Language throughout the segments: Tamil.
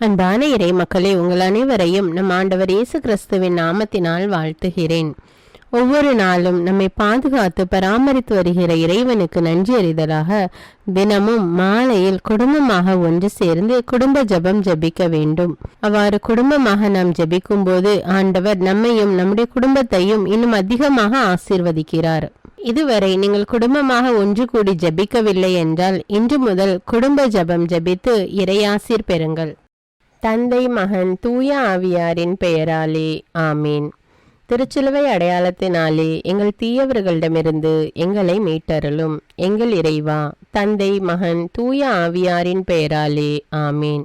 அன்பான இறை மக்களே, உங்கள் அனைவரையும் நம் ஆண்டவர் இயேசு கிறிஸ்துவின் நாமத்தினால் வாழ்த்துகிறேன். ஒவ்வொரு நாளும் நம்மை பாதுகாத்து பராமரித்து வருகிற இறைவனுக்கு நன்றி அறிதலாக தினமும் மாலையில் குடும்பமாக ஒன்று சேர்ந்து குடும்ப ஜெபம் ஜெபிக்க வேண்டும். அவ்வாறு குடும்பமாக நாம் ஜெபிக்கும் போது ஆண்டவர் நம்மையும் நம்முடைய குடும்பத்தையும் இன்னும் அதிகமாக ஆசீர்வதிக்கிறார். இதுவரை நீங்கள் குடும்பமாக ஒன்று கூடி ஜெபிக்கவில்லை என்றால் இன்று முதல் குடும்ப ஜெபம் ஜெபித்து இறையாசீர் பெறுங்கள். தந்தை, மகன், தூய ஆவியாரின் பெயராலே ஆமீன். திருச்சிலுவை அடையாளத்தினாலே எங்கள் தீயவர்களிடமிருந்து எங்களை மீட்டருளும். எங்கள் இறைவா, தந்தை, மகன், தூய ஆவியாரின் பெயராலே ஆமீன்.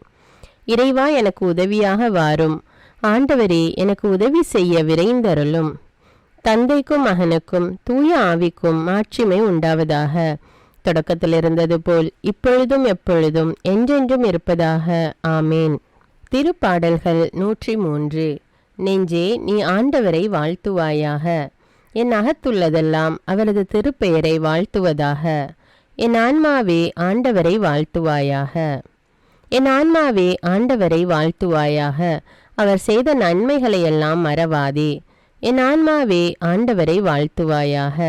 இறைவா, எனக்கு உதவியாக வாரும். ஆண்டவரே, எனக்கு உதவி செய்ய விரைந்தருளும். தந்தைக்கும் மகனுக்கும் தூய ஆவிக்கும் மாட்சிமை உண்டாவதாக. தொடக்கத்தில் இருந்தது போல் இப்பொழுதும் எப்பொழுதும் என்றென்றும் இருப்பதாக ஆமேன். திருப்பாடல்கள் 103. நெஞ்சே, நீ ஆண்டவரை வாழ்த்துவாயாக. என் அகத்துள்ளதெல்லாம் அவரது திருப்பெயரை வாழ்த்துவதாக. என் ஆன்மாவே ஆண்டவரை வாழ்த்துவாயாக. என் ஆன்மாவே ஆண்டவரை வாழ்த்துவாயாக. அவர் செய்த நன்மைகளையெல்லாம் மறவாதே. என் ஆன்மாவே ஆண்டவரை வாழ்த்துவாயாக.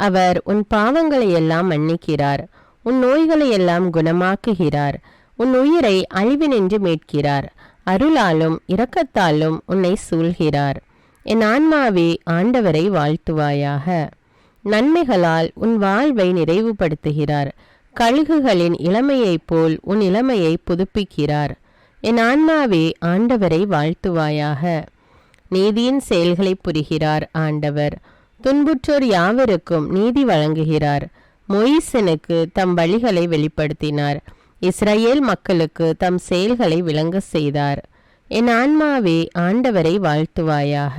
அவர் உன் பாவங்களையெல்லாம் மன்னிக்கிறார், உன் நோய்களையெல்லாம் குணமாக்குகிறார், உன் உயிரை அழிவினின்று மீட்கிறார், அருளாலும் இரக்கத்தாலும் உன்னை சூழ்கிறார். என் ஆன்மாவே ஆண்டவரை வாழ்த்துவாயாக. நன்மைகளால் உன் வாழ்வை நிறைவுபடுத்துகிறார், கழுகுகளின் இளமையைப் போல் உன் இளமையை புதுப்பிக்கிறார். என் ஆன்மாவே ஆண்டவரை வாழ்த்துவாயாக. நீதியின் செயல்களை புரிகிறார் ஆண்டவர், துன்புற்றோர் யாவருக்கும் நீதி வழங்குகிறார். மொயிசனுக்கு தம் வழிகளை வெளிப்படுத்தினார், இஸ்ரவேல் மக்களுக்கு தம் செயல்களை விளங்க செய்தார். என் ஆன்மாவே ஆண்டவரை வாழ்த்துவாயாக.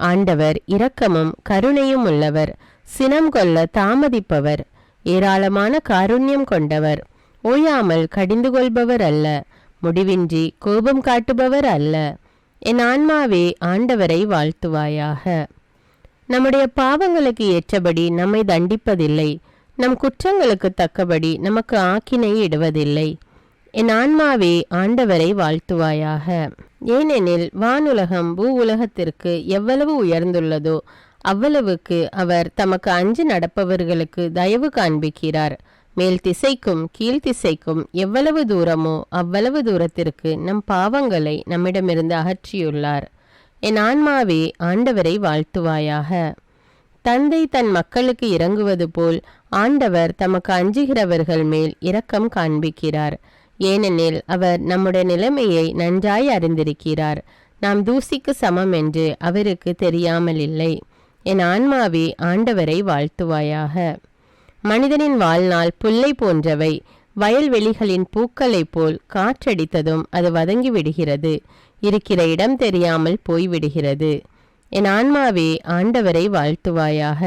ஆண்டவர் இரக்கமும் கருணையும் உள்ளவர், சினம் கொள்ள தாமதிப்பவர், ஏராளமான காருண்யம் கொண்டவர், ஓயாமல் கடிந்து கொள்பவர் அல்ல, முடிவின்றி கோபம் காட்டுபவர் அல்ல. என் ஆன்மாவே ஆண்டவரை வாழ்த்துவாயாக. நம்முடைய பாவங்களுக்கு ஏற்றபடி நம்மை தண்டிப்பதில்லை, நம் குற்றங்களுக்கு தக்கபடி நமக்கு ஆக்கினை இடுவதில்லை. என் ஆன்மாவே ஆண்டவரை வாழ்த்துவாயாக. ஏனெனில் வானுலகம் பூ உலகத்திற்கு எவ்வளவு உயர்ந்துள்ளதோ அவ்வளவுக்கு அவர் தமக்கு அஞ்சு நடப்பவர்களுக்கு தயவு காண்பிக்கிறார். மேல் திசைக்கும் கீழ்த்திசைக்கும் எவ்வளவு தூரமோ அவ்வளவு தூரத்திற்கு நம் பாவங்களை நம்மிடமிருந்து அகற்றியுள்ளார். என் ஆன்மாவே ஆண்டவரை வாழ்த்துவாயாக. தந்தை தன் மக்களுக்கு இறங்குவது போல் ஆண்டவர் தமக்கு அஞ்சுகிறவர்கள் மேல் இரக்கம் காண்பிக்கிறார். ஏனெனில் அவர் நம்முடைய நிலைமையை நன்றாய் அறிந்திருக்கிறார். நாம் தூசிக்கு சமம் என்று அவருக்கு தெரியாமல் இல்லை. என் ஆன்மாவே ஆண்டவரை வாழ்த்துவாயாக. மனிதனின் வாழ்நாள் புல்லை போன்றவை, வயல்வெளிகளின் பூக்களைப் போல் காற்றடித்ததும் அது வதங்கி விடுகிறது, இருக்கிற இடம் தெரியாமல் போய்விடுகிறது. என் ஆன்மாவே ஆண்டவரை வாழ்த்துவாயாக.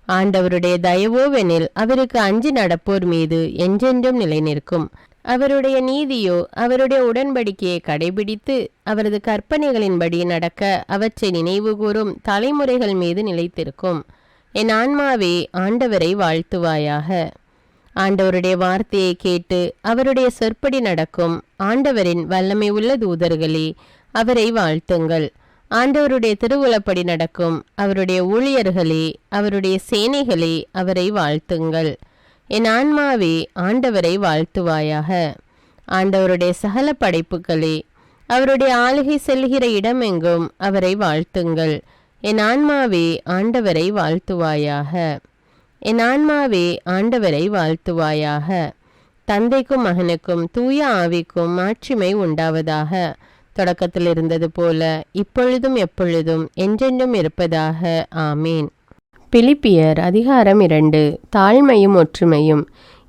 ஆண்டவருடைய தயவோவெனில் அவருக்கு அஞ்சி நடப்போர் மீது என்றென்றும் நிலை நிற்கும். அவருடைய நீதியோ அவருடைய உடன்படிக்கையை கடைபிடித்து அவரது கற்பனைகளின்படி நடக்க அவற்றை நினைவு கூறும் தலைமுறைகள் மீது நிலைத்திருக்கும். என் ஆன்மாவே ஆண்டவரை வாழ்த்துவாயாக. ஆண்டவருடைய வார்த்தையை கேட்டு அவருடைய சொற்படி நடக்கும் ஆண்டவரின் வல்லமை உள்ள தூதர்களே, அவரை வாழ்த்துங்கள். ஆண்டவருடைய திருவுளப்படி நடக்கும் அவருடைய ஊழியர்களே, அவருடைய சேனைகளே, அவரை வாழ்த்துங்கள். என் ஆன்மாவே ஆண்டவரை வாழ்த்துவாயாக. ஆண்டவருடைய சகல படைப்புகளே, அவருடைய ஆளுகை செல்கிற இடமெங்கும் அவரை வாழ்த்துங்கள். என் ஆன்மாவே ஆண்டவரை வாழ்த்துவாயாக. என் ஆன்மாவே ஆண்டவரை வாழ்த்துவாயாக. தந்தைக்கும் மகனுக்கும் தூய ஆவிக்கும் மாட்சிமை உண்டாவதாக. தொடக்கத்தில் இருந்தது போல இப்பொழுதும் எப்பொழுதும் என்றென்றும் இருப்பதாக ஆமீன். பிலிப்பியர் அதிகாரம் 2. தாழ்மையும் ஒற்றுமையும்.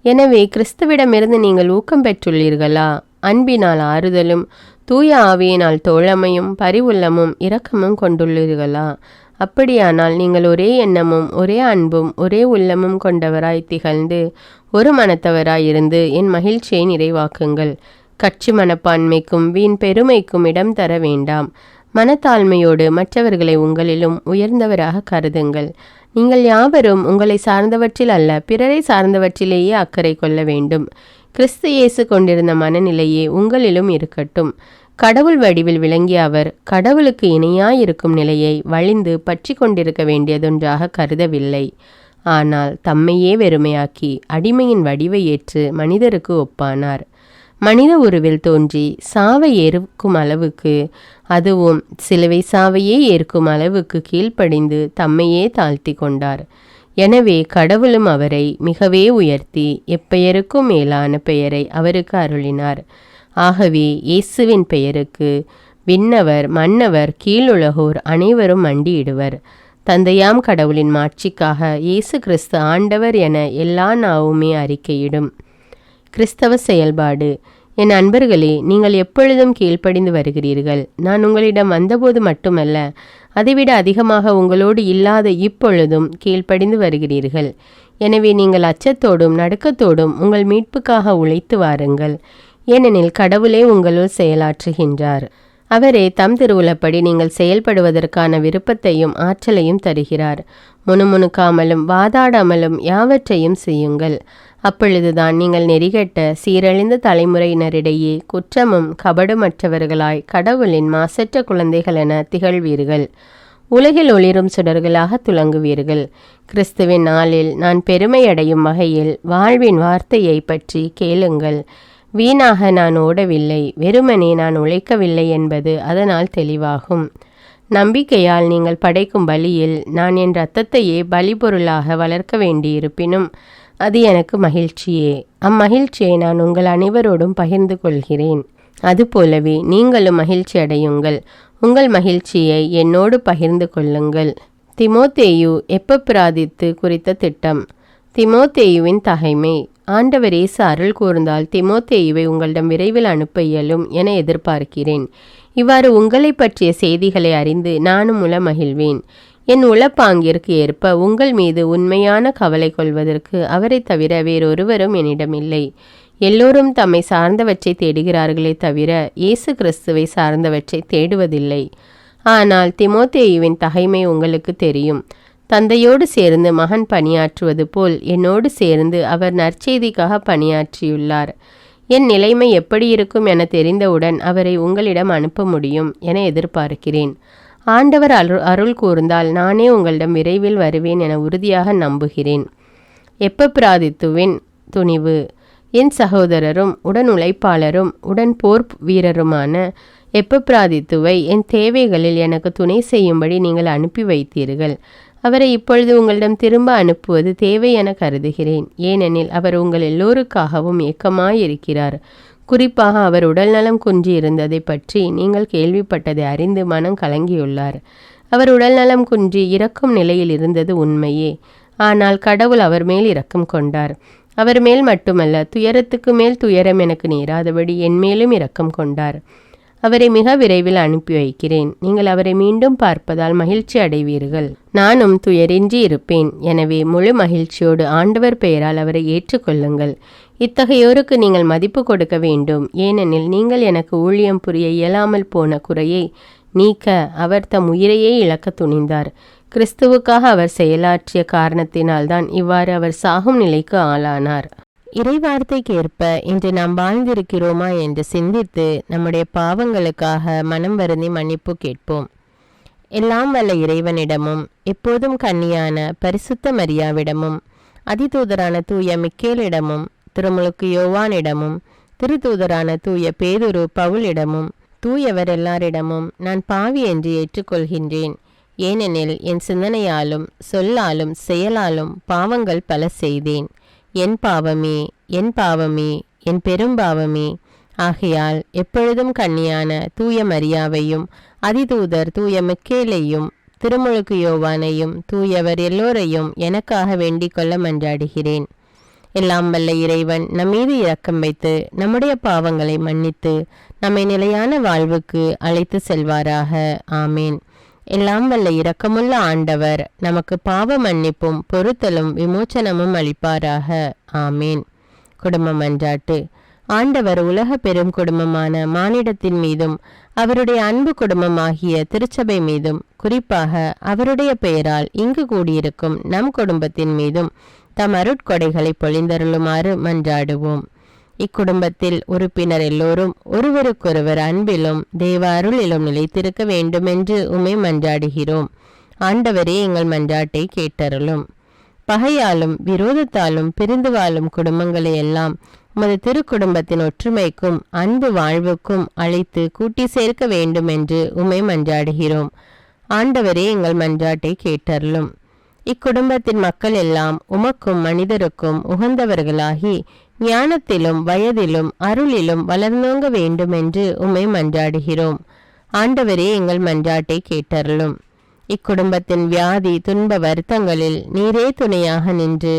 எனவே கிறிஸ்துவிடமிருந்து நீங்கள் ஊக்கம் பெற்றுள்ளீர்களா? அன்பினால் ஆறுதலும் தூய ஆவியினால் தோழமையும் பரிவுள்ளமும் இரக்கமும் கொண்டுள்ளீர்களா? அப்படியானால் நீங்கள் ஒரே எண்ணமும் ஒரே அன்பும் ஒரே உள்ளமும் கொண்டவராய் திகழ்ந்து ஒரு மனத்தவராயிருந்து என் மகிழ்ச்சியை நிறைவாக்குங்கள். கட்சி மனப்பான்மைக்கும் வீண் பெருமைக்கும் இடம் தர வேண்டாம். மனத்தாழ்மையோடு மற்றவர்களை உங்களிலும் உயர்ந்தவராக கருதுங்கள். நீங்கள் யாவரும் உங்களை சார்ந்தவற்றில் அல்ல பிறரை சார்ந்தவற்றிலேயே அக்கறை கொள்ள வேண்டும். கிறிஸ்து இயேசு கொண்டிருந்த மனநிலையே உங்களிலும் இருக்கட்டும். கடவுள் வடிவில் விளங்கிய அவர் கடவுளுக்கு இணையாயிருக்கும் நிலையை வலிந்து பற்றி கொண்டிருக்க வேண்டியதொன்றாக கருதவில்லை. ஆனால் தம்மையே வெறுமையாக்கி அடிமையின் வடிவை ஏற்று மனிதருக்கு ஒப்பானார். மனித உருவில் தோன்றி சாவை ஏற்கும் அளவுக்கு, அதுவும் சிலுவை சாவையே ஏற்கும் அளவுக்கு கீழ்ப்படிந்து தம்மையே தாழ்த்தி கொண்டார். எனவே கடவுளும் அவரை மிகவே உயர்த்தி எப்பெயருக்கும் மேலான பெயரை அவருக்கு அருளினார். ஆகவே இயேசுவின் பெயருக்கு விண்ணவர் மன்னவர் கீழுலகோர் அனைவரும் மண்டியிடுவர். தந்தையாம் கடவுளின் மாட்சிக்காக இயேசு கிறிஸ்து ஆண்டவர் என எல்லா நாவுமே அறிக்கையிடும். கிறிஸ்தவ செயல்பாடு. என் அன்பர்களே, நீங்கள் எப்பொழுதும் கீழ்ப்படிந்து வருகிறீர்கள். நான் உங்களிடம் வந்தபோது மட்டுமல்ல, அதைவிட அதிகமாக உங்களோடு இல்லாத இப்பொழுதும் கீழ்ப்படிந்து வருகிறீர்கள். எனவே நீங்கள் அச்சத்தோடும் நடுக்கத்தோடும் உங்கள் மீட்புக்காக உழைத்து வாருங்கள். ஏனெனில் கடவுளே உங்களுள் செயலாற்றுகின்றார். அவரே தம் திருவுளப்படி நீங்கள் செயல்படுவதற்கான விருப்பத்தையும் ஆற்றலையும் தருகிறார். முணுமுணுக்காமலும் வாதாடாமலும் யாவற்றையும் செய்யுங்கள். அப்பொழுதுதான் நீங்கள் நெறிகெட்ட சீரழிந்த தலைமுறையினரிடையே குற்றமும் கபடுமற்றவர்களாய் கடவுளின் மாசற்ற குழந்தைகள் என திகழ்வீர்கள். உலகில் ஒளிரும் சுடர்களாக துலங்குவீர்கள். கிறிஸ்துவின் நாளில் நான் பெருமையடையும் வகையில் வாழ்வின் வார்த்தையை பற்றி கேளுங்கள். வீணாக நான் ஓடவில்லை, வெறுமனே நான் உழைக்கவில்லை என்பது அதனால் தெளிவாகும். நம்பிக்கையால் நீங்கள் படைக்கும் பலியில் நான் என் இரத்தத்தையே பலிபொருளாக வளர்க்க வேண்டியிருப்பினும் அது எனக்கு மகிழ்ச்சியே. அம்மகிழ்ச்சியை நான் உங்கள் அனைவரோடும் பகிர்ந்து கொள்கிறேன். அதுபோலவே நீங்களும் மகிழ்ச்சி அடையுங்கள். உங்கள் மகிழ்ச்சியை என்னோடு பகிர்ந்து கொள்ளுங்கள். திமோத்தேயு எப்பப்பிராதித்து குறித்த திட்டம். திமோத்தேயுவின் தகைமை. ஆண்டவர் இயேசு அருள் கூர்ந்தால் திமோத்தேயுவை உங்களிடம் விரைவில் அனுப்ப இயலும் என எதிர்பார்க்கிறேன். இவ்வாறு உங்களை பற்றிய செய்திகளை அறிந்து நானும் மகிழ்வேன். என் உளப்பாங்கிற்கு ஏற்ப உங்கள் மீது உண்மையான கவலை கொள்வதற்கு அவரை தவிர வேறொருவரும் என்னிடமில்லை. எல்லோரும் தம்மை சார்ந்தவற்றை தேடுகிறார்களே தவிர இயேசு கிறிஸ்துவை சார்ந்தவற்றை தேடுவதில்லை. ஆனால் திமோத்தேயுவின் தகைமை உங்களுக்கு தெரியும். தந்தையோடு சேர்ந்து மகன் பணியாற்றுவது போல் என்னோடு சேர்ந்து அவர் நற்செய்திக்காக பணியாற்றியுள்ளார். என் நிலைமை எப்படி இருக்கும் என தெரிந்தவுடன் அவரை உங்களிடம் அனுப்ப முடியும் என எதிர்பார்க்கிறேன். ஆண்டவர் அருள் கூர்ந்தால் நானே உங்களிடம் விரைவில் வருவேன் என உறுதியாக நம்புகிறேன். எப்பப்பிராதித்துவின் துணிவு. என் சகோதரரும் உடன் உழைப்பாளரும் உடன் போர் வீரருமான எப்பப்பிராதித்துவை என் தேவைகளில் எனக்கு துணை செய்யும்படி நீங்கள் அனுப்பி வைத்தீர்கள். அவரை இப்பொழுது உங்களிடம் திரும்ப அனுப்புவது தேவை என கருதுகிறேன். ஏனெனில் அவர் உங்கள் எல்லோருக்காகவும் ஏக்கமாயிருக்கிறார். குறிப்பாக அவர் உடல்நலம் குன்றி இருந்ததை பற்றி நீங்கள் கேள்விப்பட்டதை அறிந்து மனம் கலங்கியுள்ளார். அவர் உடல்நலம் குன்றி இறக்கும் நிலையில் இருந்தது உண்மையே. ஆனால் கடவுள் அவர் மேல் இரக்கம் கொண்டார். அவர் மேல் மட்டுமல்ல, துயரத்துக்கு மேல் துயரம் எனக்கு நேராதபடி என் மேலும் இரக்கம் கொண்டார். அவரை மிக விரைவில் அனுப்பி வைக்கிறேன். நீங்கள் அவரை மீண்டும் பார்ப்பதால் மகிழ்ச்சி அடைவீர்கள். நானும் துயரின்றி இருப்பேன். எனவே முழு மகிழ்ச்சியோடு ஆண்டவர் பெயரால் அவரை ஏற்றுக்கொள்ளுங்கள். இத்தகையோருக்கு நீங்கள் மதிப்பு கொடுக்க வேண்டும். ஏனெனில் நீங்கள் எனக்கு ஊழியம் புரிய இயலாமல் போன குறையை நீக்க அவர் தம் உயிரையே இழக்க துணிந்தார். கிறிஸ்துவுக்காக அவர் செயலாற்றிய காரணத்தினால்தான் இவ்வாறு அவர் சாகும் நிலைக்கு ஆளானார். இறைவார்த்தைக்கேற்ப இன்று நாம் வாழ்ந்திருக்கிறோமா என்று சிந்தித்து நம்முடைய பாவங்களுக்காக மனம் வருந்தி மன்னிப்பு கேட்போம். எல்லாம் வல்ல இறைவனிடமும் எப்போதும் கன்னியான பரிசுத்த மரியாவிடமும் அதிதூதரான தூய மிக்கேலிடமும் திருமுழுக்கு யோவானிடமும் திருத்தூதரான தூய பேதுரு பவுலிடமும் தூயவர் எல்லாரிடமும் நான் பாவி என்று ஏற்றுக்கொள்கின்றேன். ஏனெனில் என் சிந்தனையாலும் சொல்லாலும் செயலாலும் பாவங்கள் பல செய்தேன். என் பாவமே, என் பாவமே, என் பெரும்பாவமே. ஆகையால் எப்பொழுதும் கன்னியான தூய மரியாவையும் அதிதூதர் தூய மிக்கேலையும் திருமுழுக்கு யோவானையும் தூயவர் எல்லோரையும் எனக்காக வேண்டிக் கொள்ள மன்றாடுகிறேன். எல்லாம் வல்ல இறைவன் நம்மீது இரக்கம் வைத்து நம்முடைய பாவங்களை மன்னித்து நம்மை நிலையான வாழ்வுக்கு அழைத்து செல்வாராக. ஆமேன். எல்லாம் வல்ல இரக்கமுள்ள ஆண்டவர் நமக்கு பாவ மன்னிப்பும் பொறுத்தலும் விமோச்சனமும் அளிப்பாராக. ஆமேன். குடும்ப மன்றாட்டு. ஆண்டவர் உலக பெரும் குடும்பமான மானிடத்தின் மீதும் அவருடைய அன்பு குடும்பமாகிய திருச்சபை மீதும் குறிப்பாக அவருடைய பெயரால் இங்கு கூடியிருக்கும் நம் குடும்பத்தின் மீதும் தம் அருட்கொடைகளை பொழிந்தருளுமாறு மன்றாடுவோம். இக்குடும்பத்தில் உறுப்பினர் எல்லோரும் ஒருவருக்கொருவர் அன்பிலும் தேவ அருளிலும் நிலைத்திருக்க வேண்டுமென்று உம்மை மன்றாடுகிறோம். ஆண்டவரே, எங்கள் மன்றாட்டை கேட்டருளும். பகையாலும் விரோதத்தாலும் பிரிந்து வாழும் குடும்பங்களை எல்லாம் உமது திருக்குடும்பத்தின் ஒற்றுமைக்கும் அன்பு வாழ்வுக்கும் அழைத்து கூட்டி சேர்க்க வேண்டும் என்று உம்மை மன்றாடுகிறோம். ஆண்டவரே, எங்கள் மன்றாட்டை கேட்டருளும். இக்குடும்பத்தின் மக்கள் எல்லாம் உமக்கும் மனிதருக்கும் உகந்தவர்களாகி ஞானத்திலும் வயதிலும் அருளிலும் வளர்ந்தோங்க வேண்டும் என்று உம்மை மன்றாடுகிறோம். ஆண்டவரே, எங்கள் மன்றாட்டை கேட்டருளும். இக்குடும்பத்தின் வியாதி துன்ப வருத்தங்களில் நீரே துணையாக நின்று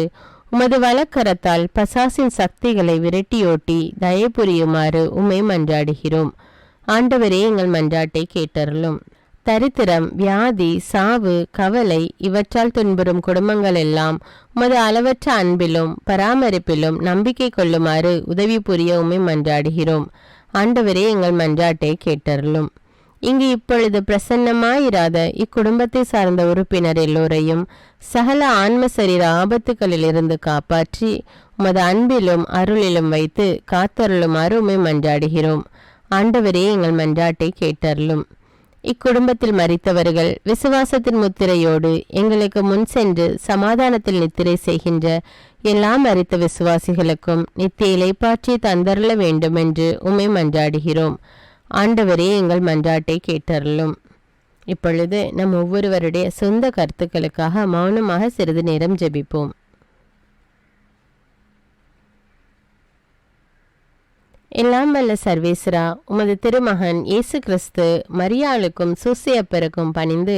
உமது வலக்கரத்தால் பசாசின் சக்திகளை விரட்டியோட்டி தயை புரியுமாறு உம்மை மன்றாடுகிறோம். ஆண்டவரே, எங்கள் மன்றாட்டை கேட்டருளும். தரித்திரம், வியாதி, சாவு, கவலை இவற்றால் துன்புறும் குடும்பங்கள் எல்லாம் உமது அளவற்ற அன்பிலும் பராமரிப்பிலும் நம்பிக்கை கொள்ளுமாறு உதவி புரிய உம்மை மன்றாடுகிறோம். ஆண்டவரே, எங்கள் மன்றாட்டை கேட்டருளும். இங்கு இப்பொழுது பிரசன்னமாயிராத இக்குடும்பத்தை சார்ந்த உறுப்பினர் எல்லோரையும் சகல ஆன்ம சரீர ஆபத்துகளிலிருந்து காப்பாற்றி உமது அன்பிலும் அருளிலும் வைத்து காத்தருளுமாறு உம்மை மன்றாடுகிறோம். ஆண்டவரே, எங்கள் மன்றாட்டை கேட்டருளும். இக்குடும்பத்தில் மரித்தவர்கள் விசுவாசத்தின் முத்திரையோடு எங்களுக்கு முன் சென்று சமாதானத்தில் நித்திரை செய்கின்ற எல்லா மரித்த விசுவாசிகளுக்கும் நித்திய இலைப்பாற்றி தந்தருள வேண்டும் என்று உம்மை மன்றாடுகிறோம். ஆண்டவரே, எங்கள் மன்றாட்டை கேட்டருளும். இப்பொழுது நம் ஒவ்வொருவருடைய சொந்த கருத்துக்களுக்காக மௌனமாக சிறிது நேரம் ஜெபிப்போம். எல்லாம் வல்ல சர்வேஸ்வரா, உமது திருமகன் இயேசு கிறிஸ்து மரியாளுக்கும் சூசையப்பருக்கும் பணிந்து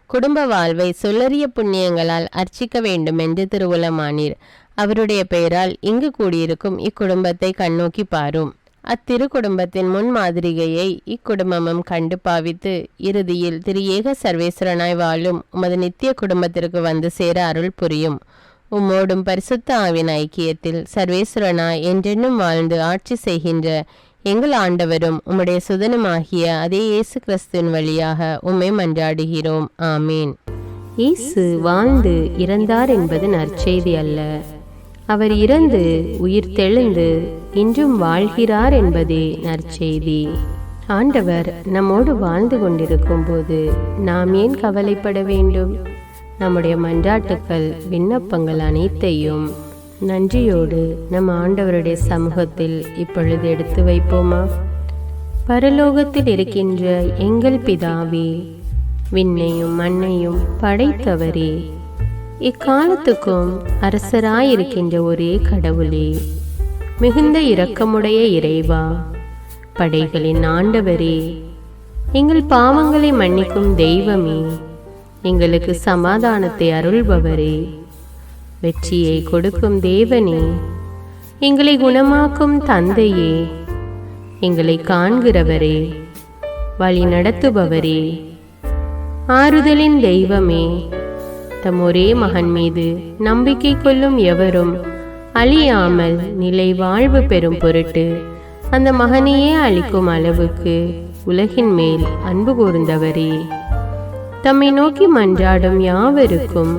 குடும்ப வாழ்வை சொல்லறிய புண்ணியங்களால் அர்ச்சிக்க வேண்டும் என்று திருவுளமானீர். அவருடைய பெயரால் இங்கு கூடியிருக்கும் இக்குடும்பத்தை கண்ணோக்கி பாரும். அத்திரு குடும்பத்தின் முன்மாதிரிகையை இக்குடும்பமும் கண்டு பாவித்து இறுதியில் திரு ஏக சர்வேஸ்வரனாய் வாழும் உமது நித்திய குடும்பத்திற்கு வந்து சேர அருள் புரியும். உம்மோடும் பரிசுத்த ஆவின் ஐக்கியத்தில் சர்வேஸ்வரனாய் என்றென்னும் வாழ்ந்து ஆட்சி செய்கின்ற எங்கள் ஆண்டவரும் உம்முடைய சுதனுமாகிய அதே இயேசு கிறிஸ்துவின் வழியாக உம்மை மன்றாடுகிறோம். ஆமீன். இயேசு வாழ்ந்து இறந்தார் என்பது நற்செய்தி அல்ல. அவர் இறந்து உயிர் தெழுந்து இன்றும் வாழ்கிறார் என்பதே நற்செய்தி. ஆண்டவர் நம்மோடு வாழ்ந்து கொண்டிருக்கும் போது நாம் ஏன் கவலைப்பட வேண்டும்? நம்முடைய மன்றாட்டுக்கள் விண்ணப்பங்கள் அனைத்தையும் நன்றியோடு நம் ஆண்டவருடைய சமூகத்தில் இப்பொழுது எடுத்து வைப்போமா? பரலோகத்தில் இருக்கின்ற எங்கள் பிதாவே, விண்ணையும் மண்ணையும் படைத்தவரே, இக்காலத்துக்கும் அரசராயிருக்கின்ற ஒரே கடவுளே, மிகுந்த இரக்கமுடைய இறைவா, படைகளின் ஆண்டவரே, எங்கள் பாவங்களை மன்னிக்கும் தெய்வமே, எங்களுக்கு சமாதானத்தை அருள்பவரே, வெற்றியை கொடுக்கும் தேவனே, எங்களை குணமாக்கும் தந்தையே, எங்களை காண்கிறவரே, வழி நடத்துபவரே, ஆறுதலின் தெய்வமே, தம் ஒரே மகன் மீது நம்பிக்கை கொள்ளும் எவரும் அழியாமல் நிலை வாழ்வு பெறும் பொருட்டு அந்த மகனையே அளிக்கும் அளவுக்கு உலகின் மேல் அன்பு கூர்ந்தவரே, தம்மை நோக்கி மன்றாடும் யாவருக்கும்,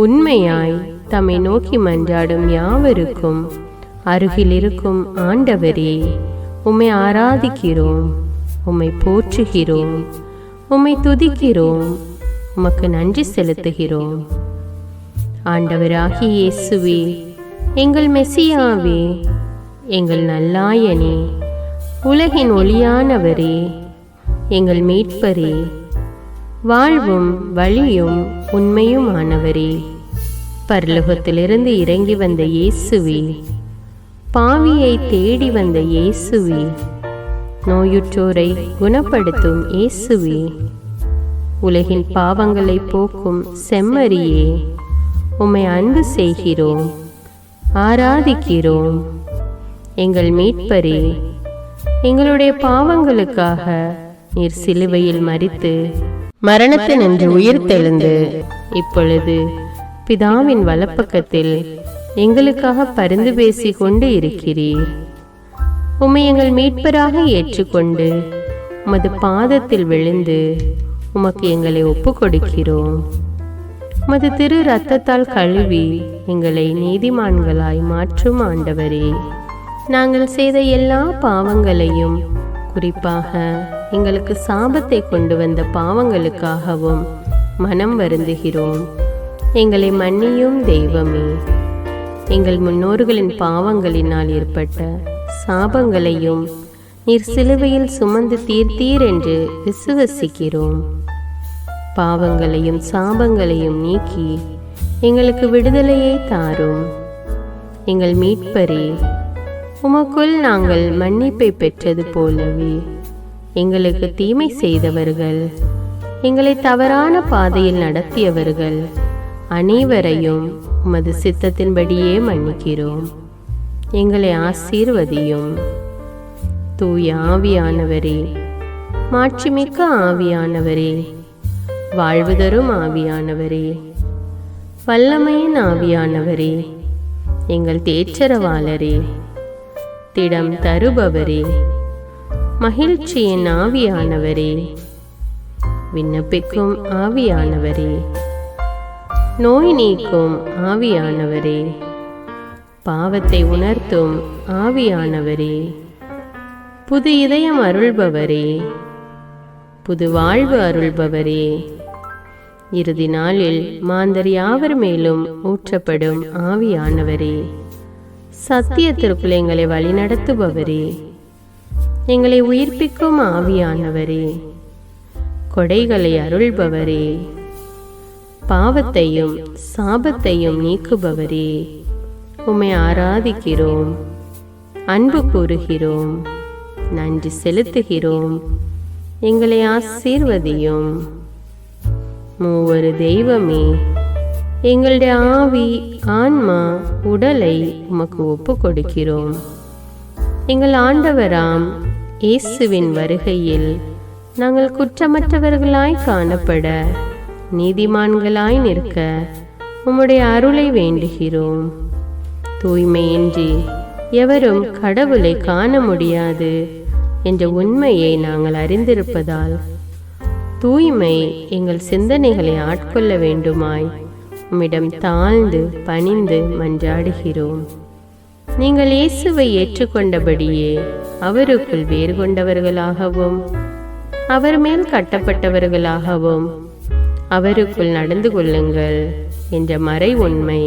உண்மையாய் தம்மை நோக்கி மன்றாடும் யாவருக்கும் அருகில் இருக்கும் ஆண்டவரே, உம்மை ஆராதிக்கிறோம், உம்மை போற்றுகிறோம், உம்மை துதிக்கிறோம், உமக்கு நன்றி செலுத்துகிறோம். ஆண்டவராகிய இயேசுவே, எங்கள் மெசியாவே, எங்கள் நல்லாயனே, உலகின் ஒளியானவரே, எங்கள் மீட்பரே, வாழ்வும் வழியும் உண்மையுமானவரே, பரலோகத்திலிருந்து இறங்கி வந்த இயேசுவே, பாவியை தேடி வந்த இயேசுவே, நோயுற்றோரை குணப்படுத்தும் இயேசுவே, உலகின் பாவங்களை போக்கும் செம்மறியே, உம்மை அன்பு செய்கிறோம், ஆராதிக்கிறோம். எங்கள் மீட்பரே, எங்களுடைய பாவங்களுக்காக நீர் சிலுவையில் மரித்து மரணத்தினின்று உயிர் தெழுந்து இப்பொழுது பிதாவின் வலப்பக்கத்தில் எங்களுக்காக பரிந்து பேசி கொண்டு இருக்கிறீர். உம்மை எங்கள் மீட்பராக ஏற்றுக்கொண்டு உமது பாதத்தில் விழுந்து உமக்கு எங்களை ஒப்பு கொடுக்கிறோம். உமது திரு இரத்தத்தால் கழுவி எங்களை நீதிமான்களாய் மாற்றும் ஆண்டவரே, நாங்கள் செய்த எல்லா பாவங்களையும், குறிப்பாக எங்களுக்கு சாபத்தை கொண்டு வந்த பாவங்களுக்காகவும் மனம் வருந்துகிறோம். எங்களை மன்னியும் தெய்வமே. எங்கள் முன்னோர்களின் பாவங்களினால் ஏற்பட்ட சாபங்களையும் நீர் சிலுவையில் சுமந்து தீர்த்தீர் என்று விசுவசிக்கிறோம். பாவங்களையும் சாபங்களையும் நீக்கி எங்களுக்கு விடுதலையை தாரும். எங்கள் மீட்பரே, உமக்குள் நாங்கள் மன்னிப்பை பெற்றது போலவே எங்களுக்கு தீமை செய்தவர்கள், எங்களை தவறான பாதையில் நடத்தியவர்கள் அனைவரையும் உமது சித்தத்தின்படியே மன்னிக்கிறோம். எங்களை ஆசீர்வதியும். தூய ஆவியானவரே, மாட்சிமிக்க ஆவியானவரே, வாழ்வு தரும் ஆவியானவரே, வல்லமையின் ஆவியானவரே, எங்கள் தேற்றரவாளரே, திடம் தருபவரே, மகிழ்ச்சியின் ஆவியானவரே, விண்ணப்பிக்கும் ஆவியானவரே, நோய் நீக்கும் ஆவியானவரே, பாவத்தை உணர்த்தும் ஆவியானவரே, புது இதயம் அருள்பவரே, புது வாழ்வு அருள்பவரே, இறுதி நாளில் மாந்தர் யாவர் மேலும் ஊற்றப்படும் ஆவியானவரே, சத்தியத்திற்குள் எங்களை வழிநடத்துபவரே, எங்களை உயிர்ப்பிக்கும் ஆவியானவரே, கொடைகளை அருள்பவரே, பாவத்தையும் சாபத்தையும் நீக்குபவரே, உம்மை ஆராதிக்கிறோம், அன்பு கூறுகிறோம், நன்றி செலுத்துகிறோம். எங்களை ஆசீர்வதியும். மூவரு தெய்வமே, எங்களுடைய ஆவி, ஆன்மா, உடலை உமக்கு ஒப்பு கொடுக்கிறோம். எங்கள் ஆண்டவராம் இயேசுவின் வருகையில் நாங்கள் குற்றமற்றவர்களாய் காணப்பட, நீதிமான்களாய் நிற்க உம்முடைய அருளை வேண்டுகிறோம். தூய்மையின்றி எவரும் கடவுளை காண முடியாது என்ற உண்மையை நாங்கள் அறிந்திருப்பதால் தூய்மை எங்கள் சிந்தனைகளை ஆட்கொள்ள வேண்டுமாய் உம்மிடம் தாழ்ந்து பணிந்து மன்றாடுகிறோம். நீங்கள் இயேசுவை ஏற்றுக்கொண்டபடியே அவருக்குள் வேறு கொண்டவர்களாகவும் அவர் மேல் கட்டப்பட்டவர்களாகவும் அவருக்குள் நடந்து கொள்ளுங்கள் என்ற மறை உண்மை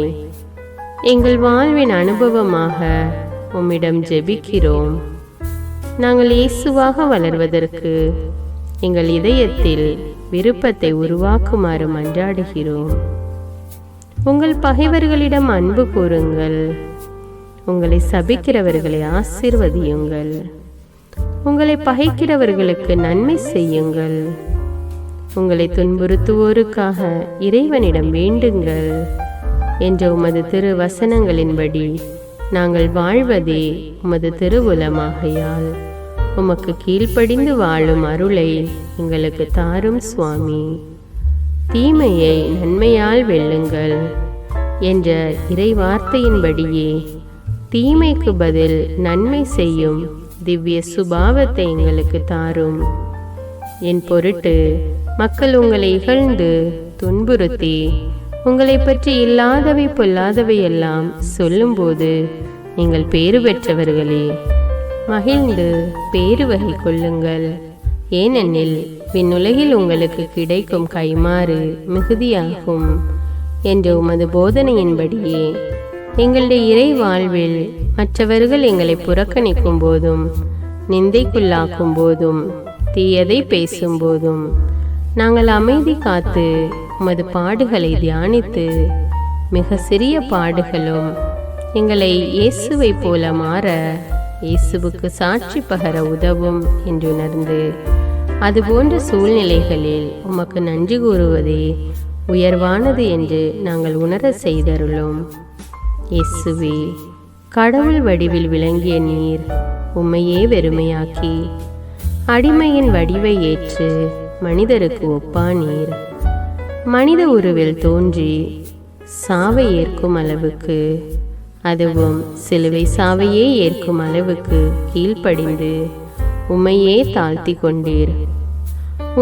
எங்கள் வாழ்வின் அனுபவமாக உம்மிடம் ஜெபிக்கிறோம். நாங்கள் இயேசுவாக வளர்வதற்கு எங்கள் இதயத்தில் விருப்பத்தை உருவாக்குமாறு மன்றாடுகிறோம். உங்கள் பகைவர்களிடம் அன்பு கூறுங்கள். உங்களை சபிக்கிறவர்களை ஆசீர்வதியுங்கள். உங்களை பகைக்கிறவர்களுக்கு நன்மை செய்யுங்கள். உங்களை துன்புறுத்துவோருக்காக இறைவனிடம் வேண்டுங்கள் என்ற உமது திரு வசனங்களின்படி நாங்கள் வாழ்வதே உமது திருவுலமாகையால் உமக்கு கீழ்ப்படிந்து வாழும் அருளை எங்களுக்கு தாரும் சுவாமி. தீமையை நன்மையால் வெல்லுங்கள் என்ற இறை வார்த்தையின்படியே தீமைக்கு பதில் நன்மை செய்யும் திவ்ய சுபாவத்தை எங்களுக்கு தாரும். என் பொருட்டு மக்கள் உங்களை இகழ்ந்து துன்புறுத்தி உங்களை பற்றி இல்லாதவை பொல்லாதவை எல்லாம் சொல்லும்போது நீங்கள் பேறு பெற்றவர்களே, மகிழ்ந்து பேறு வகை கொள்ளுங்கள். ஏனெனில் விண்ணுலகில் உங்களுக்கு கிடைக்கும் கைமாறு மிகுதியாகும் என்ற உமது போதனையின்படியே எங்களுடைய இறை வாழ்வில் மற்றவர்கள் எங்களை புறக்கணிக்கும் போதும் நிந்தைக்குள்ளாக்கும் போதும் தீயதை பேசும்போதும் நாங்கள் அமைதி காத்து உமது பாடுகளை தியானித்து மிக சிறிய பாடுகளும் எங்களை இயேசுவை போல மாற இயேசுவுக்கு சாட்சி பகர உதவும் என்று உணர்ந்து அதுபோன்ற சூழ்நிலைகளில் உமக்கு நன்றி கூறுவதே உயர்வானது என்று நாங்கள் உணர செய்தருளும். இயேசுவே, கடவுள் வடிவில் விளங்கிய நீர் உம்மையே வெறுமையாக்கி அடிமையின் வடிவை ஏற்று மனிதருக்கு ஒப்பானீர். மனித உருவில் தோன்றி சாவை ஏற்கும் அளவுக்கு, அதுவும் சிலுவை சாவையே ஏற்கும் அளவுக்கு கீழ்ப்படிந்து உம்மையே தாழ்த்தி கொண்டீர்.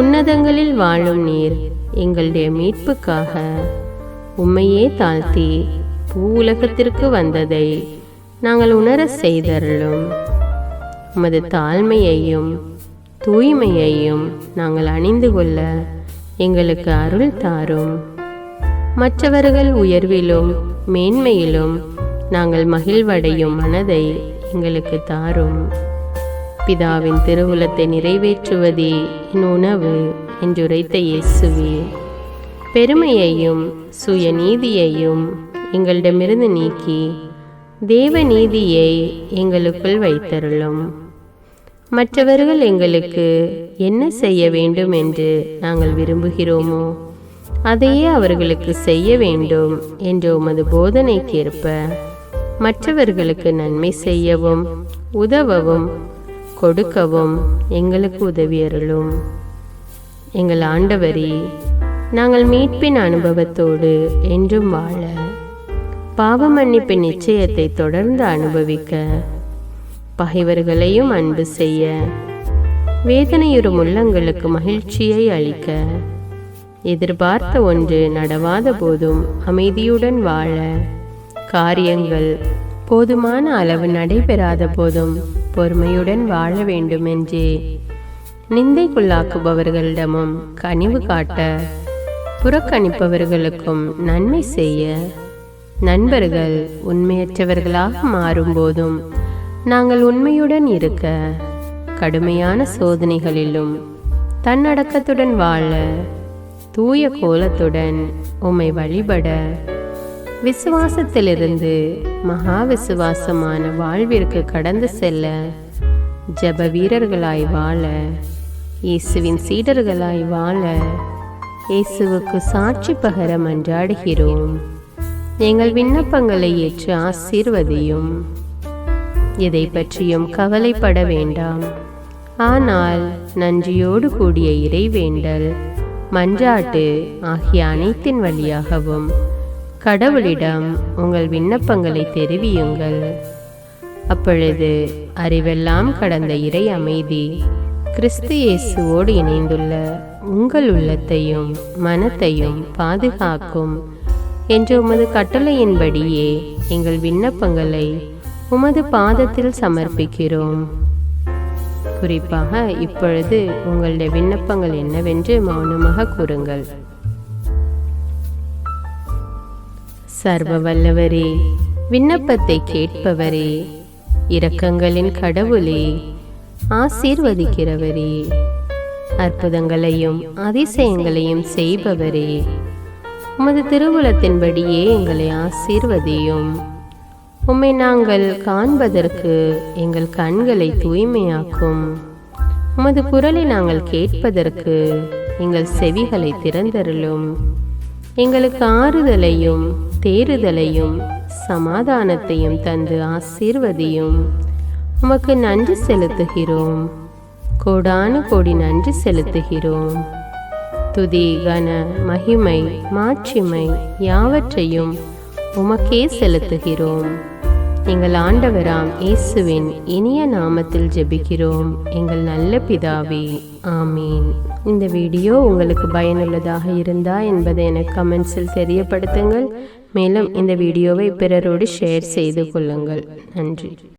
உன்னதங்களில் வாழும் நீர் எங்களுடைய மீட்புக்காக உம்மையே தாழ்த்தி பூ உலகத்திற்கு வந்ததை நாங்கள் உணர செய்தருளும். உமது தாழ்மையையும் தூய்மையையும் நாங்கள் அணிந்து கொள்ள எங்களுக்கு அருள் தாரும். மற்றவர்கள் உயர்விலும் மேன்மையிலும் நாங்கள் மகிழ்வடையும் மனதை எங்களுக்கு தாரும். பிதாவின் திருவுளத்தை நிறைவேற்றுவதே என் உணவு என்றுரைத்த இயேசுவே, பெருமையையும் சுயநீதியையும் எங்களிடமிருந்து நீக்கி தேவ நீதியை எங்களுக்குள் வைத்தருளும். மற்றவர்கள் எங்களுக்கு என்ன செய்ய வேண்டும் என்று நாங்கள் விரும்புகிறோமோ அதையே அவர்களுக்கு செய்ய வேண்டும் என்ற உமது போதனைக்கேற்ப மற்றவர்களுக்கு நன்மை செய்யவும் உதவவும் கொடுக்கவும் எங்களுக்கு உதவியருளும். எங்கள் ஆண்டவரே, நாங்கள் மீட்பின் அனுபவத்தோடு என்றும் வாழ, பாவ மன்னிப்பின் நிச்சயத்தை தொடர்ந்து அனுபவிக்க, பகைவர்களையும் அன்பு செய்ய, வேதனையுறும் உள்ளங்களுக்கு மகிழ்ச்சியை அளிக்க, எதிர்பார்த்த ஒன்று நடவாத போதும் அமைதியுடன் வாழ, காரியங்கள் போதுமான அளவு நடைபெறாத போதும் பொறுமையுடன் வாழ வேண்டுமென்றே நிந்தைக்குள்ளாக்குபவர்களிடமும் கனிவு காட்ட, புறக்கணிப்பவர்களுக்கும் நன்மை செய்ய, நண்பர்கள் உண்மையற்றவர்களாக மாறும்போதும் நாங்கள் உண்மையுடன் இருக்க, கடுமையான சோதனைகளிலும் தன்னடக்கத்துடன் வாழ, தூய கோலத்துடன் உம்மை வழிபட, விசுவாசத்திலிருந்து மகா விசுவாசமான வாழ்விற்கு கடந்து செல்ல, ஜெப வீரர்களாய் வாழ, இயேசுவின் சீடர்களாய் வாழ, இயேசுவுக்கு சாட்சி பகர மன்றாடுகிறோம். எங்கள் விண்ணப்பங்களை ஏற்று ஆசீர்வதியும். எதை பற்றியும் கவலைப்பட வேண்டாம். ஆனால் நன்றியோடு கூடிய இறைவேண்டல், மன்றாட்டு ஆகிய அனைத்தின் வழியாகவும் கடவுளிடம் உங்கள் விண்ணப்பங்களை தெரிவியுங்கள். அப்பொழுது அறிவெல்லாம் கடந்த இறை அமைதி கிறிஸ்து இயேசுவோடு இணைந்துள்ள உங்கள் உள்ளத்தையும் மனத்தையும் பாதுகாக்கும் என்ற உமது கட்டளையின்படியே எங்கள் விண்ணப்பங்களை உமது பாதத்தில் சமர்ப்பிக்கிறோம். குறிப்பாக இப்பொழுது உங்களுடைய விண்ணப்பங்கள் என்னவென்று மௌனமாக கூறுங்கள். சர்வ வல்லவரே, விண்ணப்பத்தை கேட்பவரே, இரக்கங்களின் கடவுளே, ஆசீர்வதிக்கிறவரே, அற்புதங்களையும் அதிசயங்களையும் செய்பவரே, உமது திருவுளத்தின்படியே எங்களை ஆசீர்வதியும். உம்மை நாங்கள் காண்பதற்கு எங்கள் கண்களை தூய்மையாக்கும். உமது குரலை நாங்கள் கேட்பதற்கு எங்கள் செவிகளை திறந்தருளும். எங்களுக்கு ஆறுதலையும் தேறுதலையும் சமாதானத்தையும் தந்து ஆசீர்வதியும். உமக்கு நன்றி செலுத்துகிறோம். கோடானு கோடி நன்றி செலுத்துகிறோம். துதி, கன, மகிமை, மாட்சிமை யாவற்றையும் உமக்கே செலுத்துகிறோம். எங்கள் ஆண்டவராம் இயேசுவின் இனிய நாமத்தில் ஜெபிக்கிறோம் எங்கள் நல்ல பிதாவே, ஆமீன். இந்த வீடியோ உங்களுக்கு பயனுள்ளதாக இருந்தா என்பதை எனக்கு கமெண்ட்ஸில் தெரியப்படுத்துங்கள். மேலும் இந்த வீடியோவை பிறரோடு ஷேர் செய்து கொள்ளுங்கள். நன்றி.